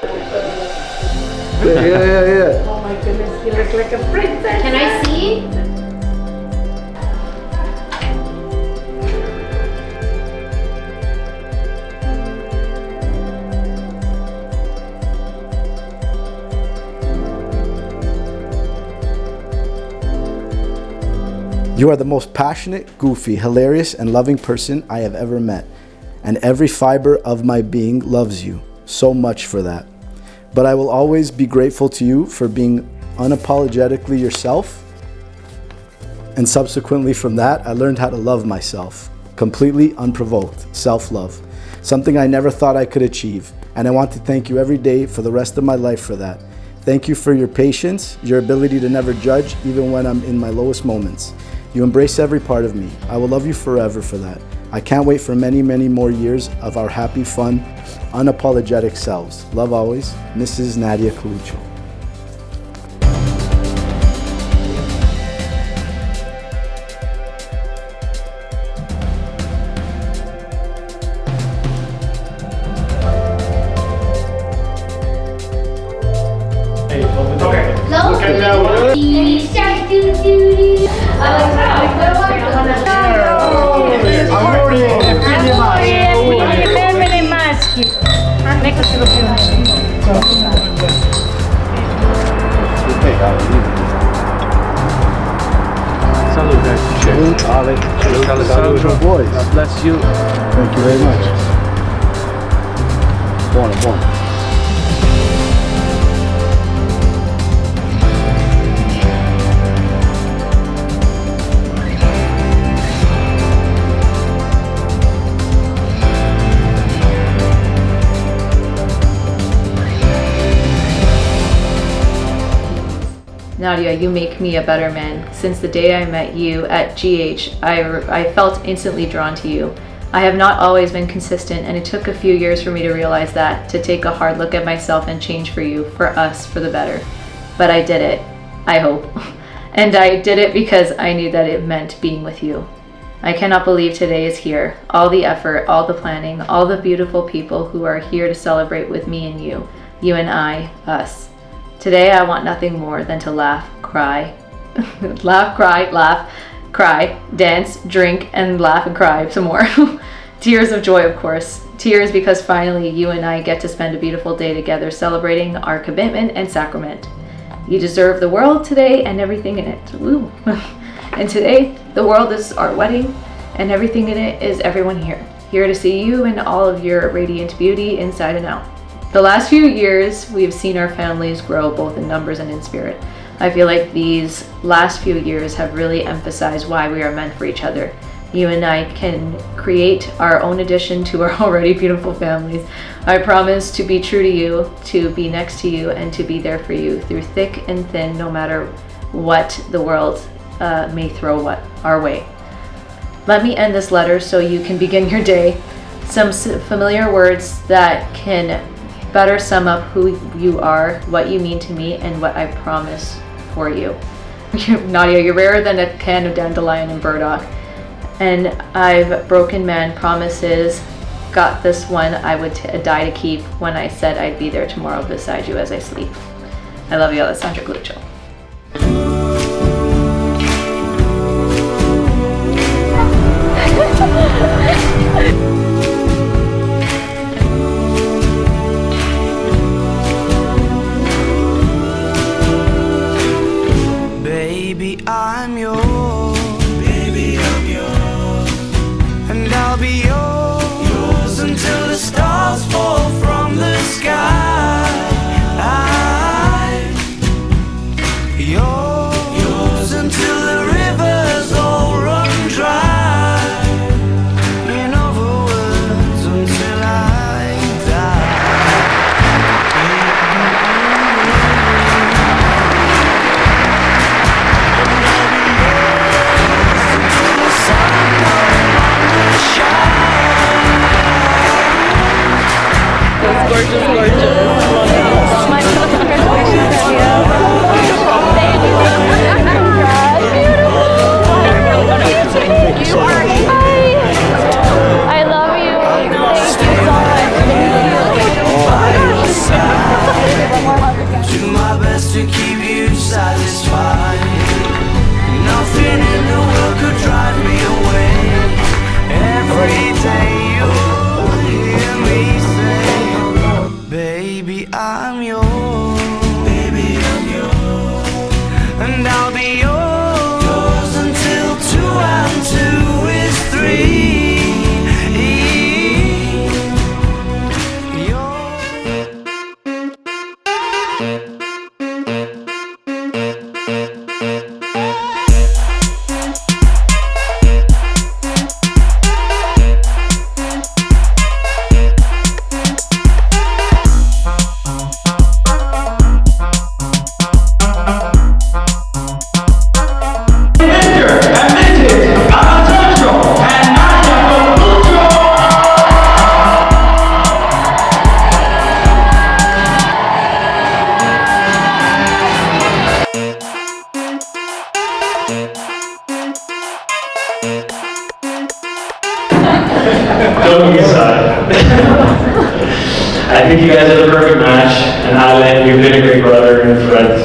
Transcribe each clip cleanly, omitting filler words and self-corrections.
Yeah. Oh my goodness, you look like a princess. Can I see? You are the most passionate, goofy, hilarious, and loving person I have ever met. And every fiber of my being loves you so much for that. But I will always be grateful to you for being unapologetically yourself. And subsequently from that, I learned how to love myself. Completely unprovoked, self-love. Something I never thought I could achieve. And I want to thank you every day for the rest of my life for that. Thank you for your patience, your ability to never judge, even when I'm in my lowest moments. You embrace every part of me. I will love you forever for that. I can't wait for many, many more years of our happy, fun, unapologetic selves. Love always, Mrs. Nadia Coluccio. Femmine maschi. Eccoci lo più. Salute, Alec. Alessandro. Boys. God bless you. Thank you very much. Buono. Nadia, you make me a better man. Since the day I met you at GH, I felt instantly drawn to you. I have not always been consistent, and it took a few years for me to realize that, to take a hard look at myself and change for you, for us, for the better. But I did it, I hope. And I did it because I knew that it meant being with you. I cannot believe today is here. All the effort, all the planning, all the beautiful people who are here to celebrate with me and you and I, us. Today I want nothing more than to laugh, cry, laugh, cry, dance, drink, and laugh and cry some more. Tears of joy, of course. Tears because finally you and I get to spend a beautiful day together celebrating our commitment and sacrament. You deserve the world today and everything in it. Woo. And today, the world is our wedding, and everything in it is everyone here to see you and all of your radiant beauty inside and out. The last few years, we've seen our families grow both in numbers and in spirit. I feel like these last few years have really emphasized why we are meant for each other. You and I can create our own addition to our already beautiful families. I promise to be true to you, to be next to you, and to be there for you through thick and thin, no matter what the world may throw our way. Let me end this letter so you can begin your day. Some familiar words that can better sum up who you are, what you mean to me, and what I promise for you. Nadia, you're rarer than a can of dandelion and burdock. And I've broken man promises. Got this one I would die to keep when I said I'd be there tomorrow beside you as I sleep. I love you, Alessandro Coluccio. Baby, I'm yours. Baby, I'm yours. And I'll be yours until the stars fall from the sky. Yours until the rivers all run dry. In other words, until I die. I love you. Thank you so much. to keep you satisfied. Nothing in the world could drive me away. Every day you'll hear me say, baby, I'm yours. Baby, I'm yours. And I'll be yours until 2 and 2 is 3. I think you guys are the perfect match, and Alan, you've been a great brother and friend.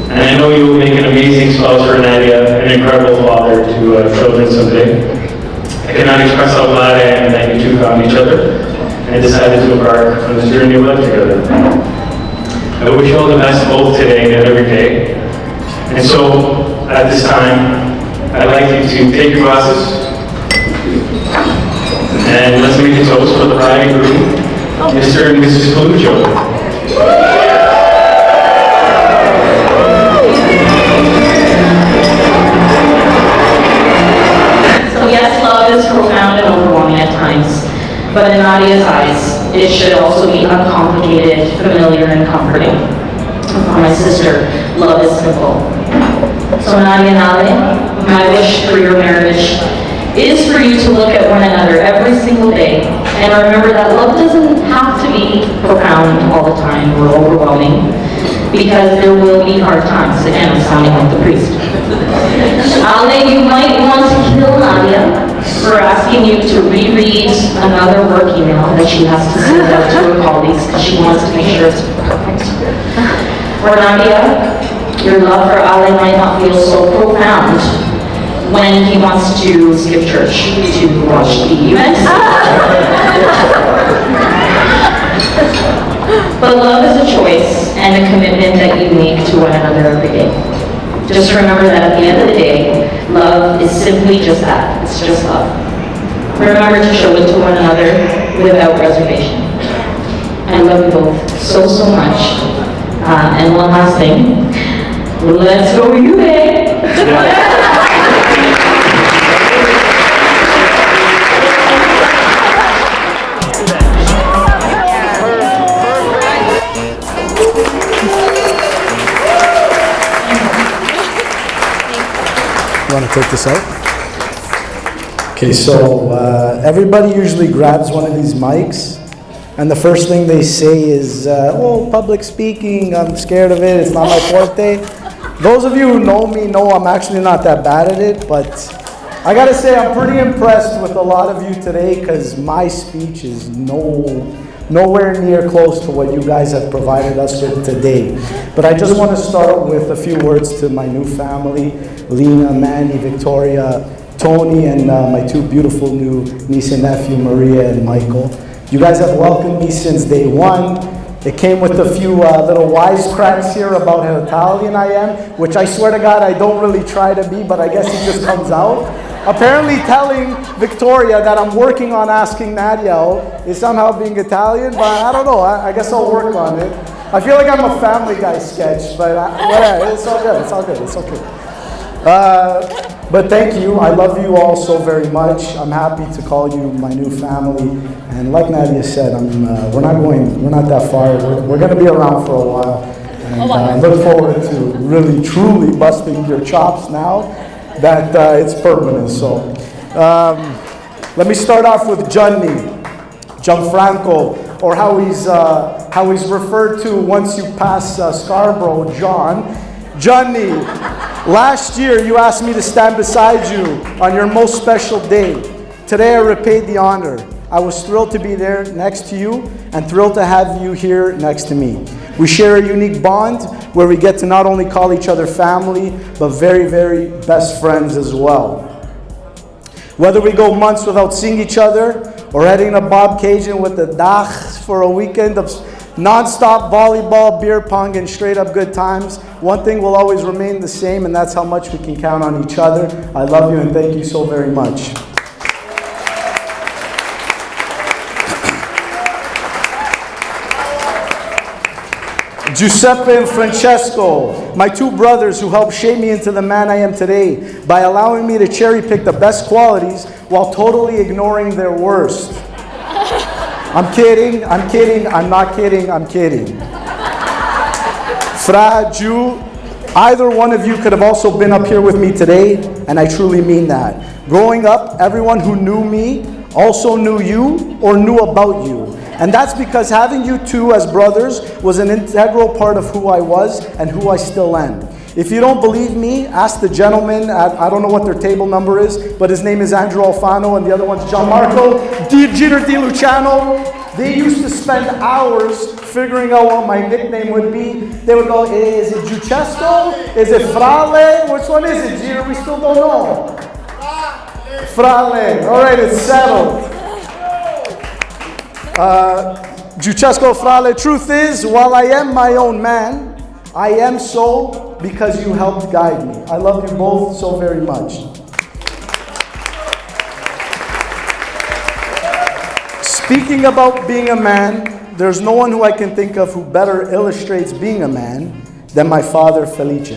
And I know you will make an amazing spouse for Nadia, an incredible father to children someday. I cannot express how glad I am that you two found each other and decided to embark on this journey of life together. I wish you all the best both today and every day. And so, at this time, I'd like you to take your glasses and let's make a toast for the bride and groom, Mr. and Mrs. Coluccio. So yes, love is profound and overwhelming at times, but in Nadia's eyes, it should also be uncomplicated, familiar, and comforting. And for my sister, love is simple. So Nadia and Ale, my wish for your marriage is for you to look at one another every single day and remember that love doesn't have to be profound all the time or overwhelming, because there will be hard times. Again, I'm sounding like the priest. Ale, you might want to kill Nadia for asking you to reread another work email that she has to send out to her colleagues because she wants to make sure it's perfect. Or Nadia, your love for Ale might not feel so profound when he wants to skip church to watch the event. But love is a choice and a commitment that you make to one another every day. Just remember that at the end of the day, love is simply just that. It's just love. Remember to show it to one another without reservation. I love you both so, so much. And one last thing, let's go you, babe! You want to take this out? Okay, so everybody usually grabs one of these mics, and the first thing they say is, oh, public speaking, I'm scared of it, it's not my forte. Those of you who know me know I'm actually not that bad at it, but I gotta say I'm pretty impressed with a lot of you today, because my speech is nowhere near close to what you guys have provided us with today. But I just want to start with a few words to my new family, Lena, Manny, Victoria, Tony, and my two beautiful new niece and nephew, Maria and Michael. You guys have welcomed me since day one. It came with a few little wisecracks here about how Italian I am, which I swear to God I don't really try to be, but I guess it just comes out. Apparently telling Victoria that I'm working on asking Nadia out is somehow being Italian, but I don't know, I guess I'll work on it. I feel like I'm a Family Guy sketch, but whatever, it's all good, it's all good, it's okay. But thank you, I love you all so very much. I'm happy to call you my new family, and like Nadia said, we're not that far, we're going to be around for a while, and I look forward to really truly busting your chops now that it's permanent. So let me start off with Gianfranco, or how he's referred to once you pass Scarborough, John. Johnny, last year you asked me to stand beside you on your most special day. Today I repaid the honor. I was thrilled to be there next to you and thrilled to have you here next to me. We share a unique bond where we get to not only call each other family, but very, very best friends as well. Whether we go months without seeing each other, or heading to Bob Cajun with the Dach for a weekend of non-stop volleyball, beer pong, and straight up good times, one thing will always remain the same, and that's how much we can count on each other. I love you and thank you so very much. Giuseppe and Francesco, my two brothers who helped shape me into the man I am today by allowing me to cherry pick the best qualities while totally ignoring their worst. I'm kidding, I'm not kidding, I'm kidding. Fra, Ju, either one of you could have also been up here with me today, and I truly mean that. Growing up, everyone who knew me also knew you or knew about you. And that's because having you two as brothers was an integral part of who I was and who I still am. If you don't believe me, ask the gentleman at, I don't know what their table number is, but his name is Andrew Alfano and the other one's Gianmarco Di Gitter Di Luciano. They used to spend hours figuring out what my nickname would be. They would go, is it Giucesco? Is it Frale? Which one is it, Gitter? We still don't know. Frale. All right, it's settled. Giucesco Frale, truth is, while I am my own man, I am so because you helped guide me. I love you both so very much. Speaking about being a man, there's no one who I can think of who better illustrates being a man than my father, Felice.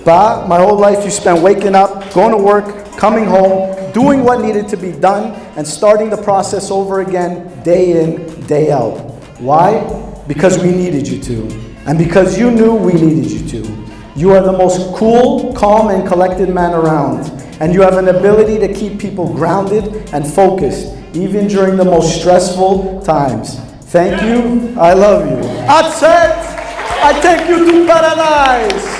Pa, my whole life you spent waking up, going to work, coming home, doing what needed to be done, and starting the process over again, day in, day out. Why? Because we needed you to. And because you knew we needed you to. You are the most cool, calm, and collected man around. And you have an ability to keep people grounded and focused, even during the most stressful times. Thank you. I love you. Atzet, I take you to paradise.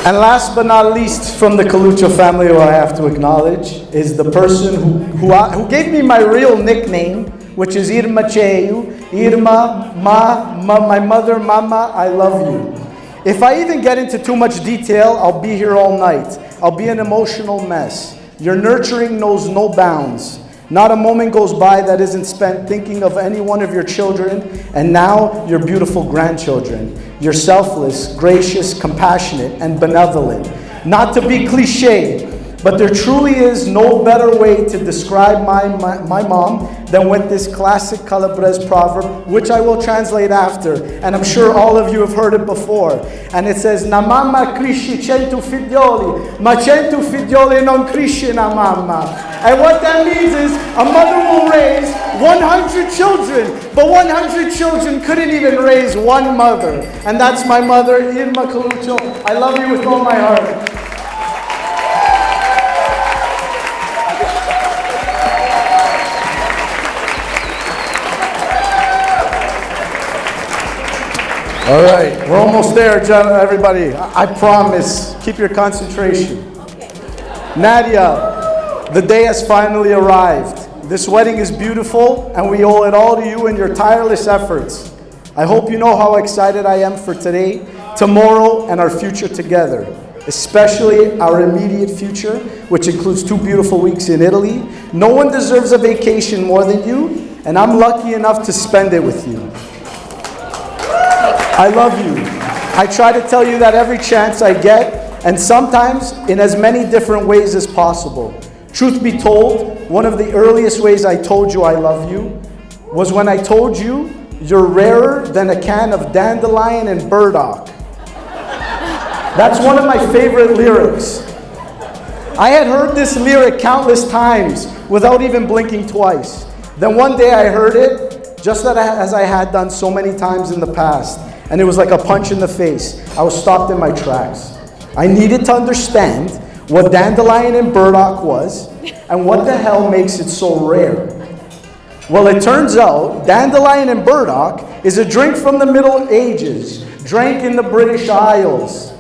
And last but not least, from the Coluccio family, who I have to acknowledge, is the person who gave me my real nickname, which is Irma Cheyu. Irma, my mother, Mama, I love you. If I even get into too much detail, I'll be here all night. I'll be an emotional mess. Your nurturing knows no bounds. Not a moment goes by that isn't spent thinking of any one of your children, and now your beautiful grandchildren. You're selfless, gracious, compassionate, and benevolent. Not to be cliche, but there truly is no better way to describe my mom than with this classic Calabrese proverb, which I will translate after, and I'm sure all of you have heard it before. And it says, "Na mamma cresce 100 figlioli, ma 100 figlioli non cresce na mamma." And what that means is a mother will raise 100 children, but 100 children couldn't even raise one mother. And that's my mother, Irma Coluccio. I love you with all my heart. All right, we're almost there, everybody. I promise. Keep your concentration. Nadia, the day has finally arrived. This wedding is beautiful, and we owe it all to you and your tireless efforts. I hope you know how excited I am for today, tomorrow, and our future together, especially our immediate future, which includes 2 beautiful weeks in Italy. No one deserves a vacation more than you, and I'm lucky enough to spend it with you. I love you. I try to tell you that every chance I get, and sometimes in as many different ways as possible. Truth be told, one of the earliest ways I told you I love you was when I told you you're rarer than a can of dandelion and burdock. That's one of my favorite lyrics. I had heard this lyric countless times without even blinking twice. Then one day I heard it, just as I had done so many times in the past. And it was like a punch in the face. I was stopped in my tracks. I needed to understand what dandelion and burdock was and what the hell makes it so rare. Well, it turns out dandelion and burdock is a drink from the Middle Ages, drank in the British Isles.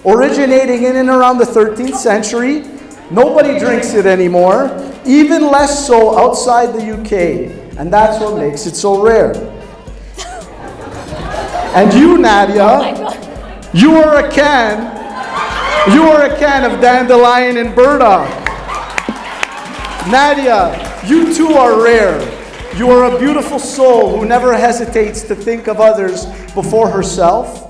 Originating in and around the 13th century, Nobody drinks it anymore, even less so outside the UK. And that's what makes it so rare. And you, Nadia, you are a can of dandelion and burdock. Nadia, you too are rare. You are a beautiful soul who never hesitates to think of others before herself,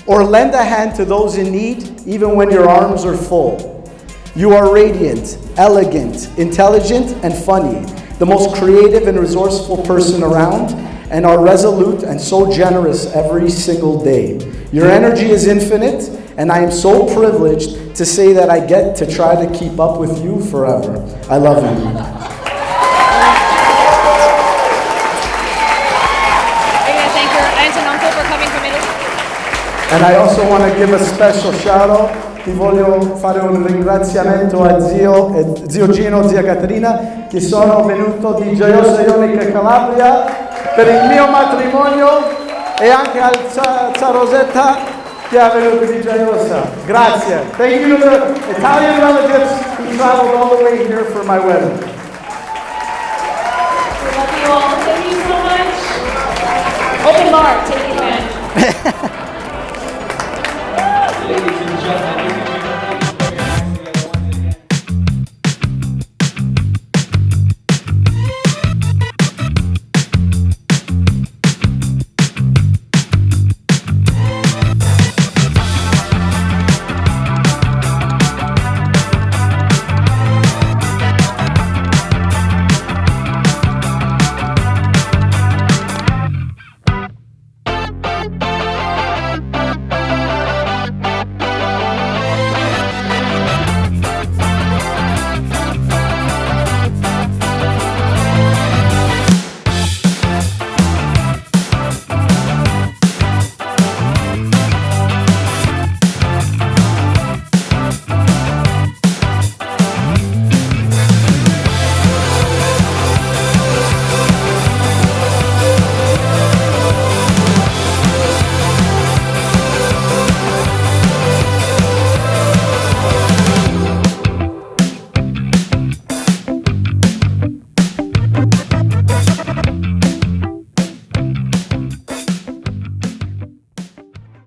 or lend a hand to those in need, even when your arms are full. You are radiant, elegant, intelligent, and funny, the most creative and resourceful person around, and are resolute and so generous every single day. Your energy is infinite, and I am so privileged to say that I get to try to keep up with you forever. I love you. And I also want to give a special shout out. Ti voglio fare un ringraziamento a zio Gino, zia Caterina, che sono venuto di Gioiosa Ionica Calabria per il mio matrimonio, e anche al zia Rosetta che è venuto di Gioiosa. Grazie. Thank you to the Italian relatives who traveled all the way here for my wedding. We love you all. Thank you so much. Open bar. Take it back.